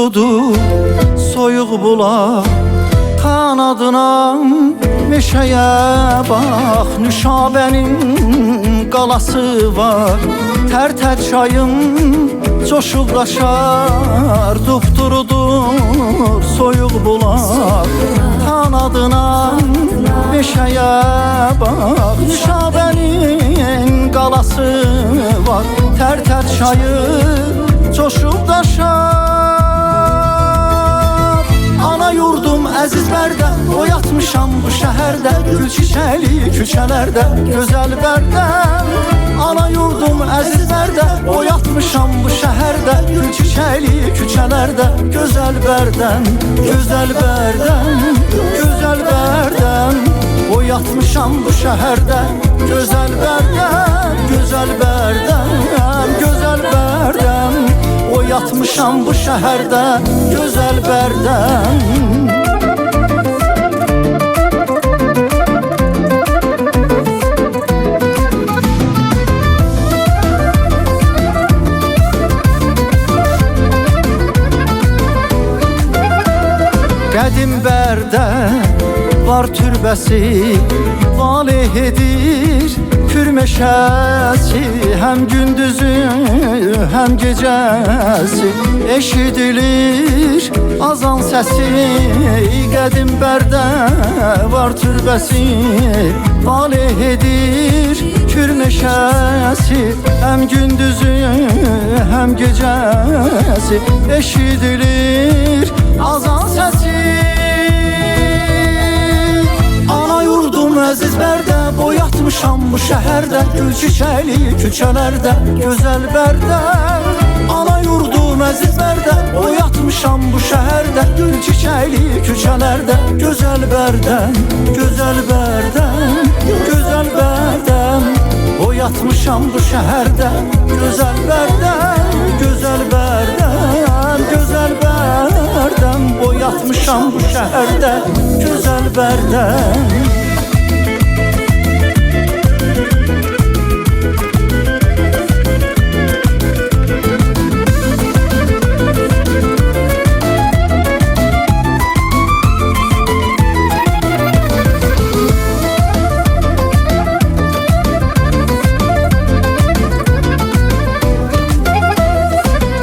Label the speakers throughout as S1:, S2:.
S1: qurudu soyuq bulaq kanadına meşəyə bax. Nüşabənin qalası var, tər-tər çayım coşub daşar. Dupdurudur soyuq bulaq kanadına meşəyə bax. Nüşabənin qalası var, tər-tər çayı coşub daşar. Ana yurdum əziz Bərdə, oyatmışam bu şəhərdə, gül çiçəli küçələrdə, gözəl Bərdəm. Ana yurdum əziz Bərdə, oyatmışam bu şəhərdə, gül çiçəli küçələrdə, gözəl Bərdəm, gözəl Bərdəm, gözəl Bərdəm. Oyatmışam bu şəhərdə, gözəl Bərdəm, gözəl Bərdəm, gözəl Bərdəm. Oyatmışam bu şəhərdə, gözəl Bərdəm. Qədim Bərdə var türbəsi, valeh edir pür meşəsi. Həm gündüzü, həm gecəsi eşidilir azan səsi. Qədim Bərdə var türbəsi, valeh edir pür meşəsi. Həm gündüzü, həm gecəsi eşidilir azan səsi. Ana yurdum əziz Bərdə, boyatmışam bu şəhərdə, gül çiçəli küçələrdə, gözəl Bərdəm. Ana yurdum əziz Bərdə, boyatmışam bu şəhərdə, gül çiçəli küçələrdə, gözəl Bərdəm, gözəl Bərdəm, gözəl Bərdəm. Boyatmışam bu şəhərdə, gözəl Bərdəm, gözəl Bərdəm, gözəl Bərdəm. Boyatmışam bu şəhərdə, gözəl Bərdəm.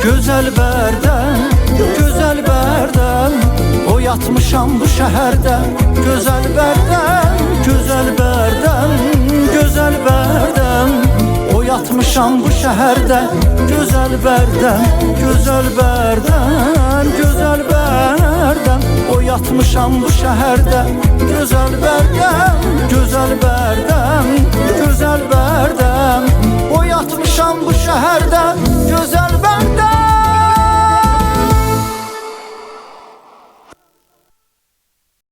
S1: Gözəl Bərdəm, gözəl Bərdəm. Oyatmışam bu şəhərdə, gözəl Bərdəm, gözəl Bərdəm, gözəl Bərdəm. Oyatmışam bu şəhərdə, gözəl Bərdəm, gözəl Bərdəm, gözəl Bərdəm. Oyatmışam bu şəhərdə, gözəl Bərdəm, gözəl Bərdəm, gözəl Bərdəm. Oyatmışam bu şəhərdə.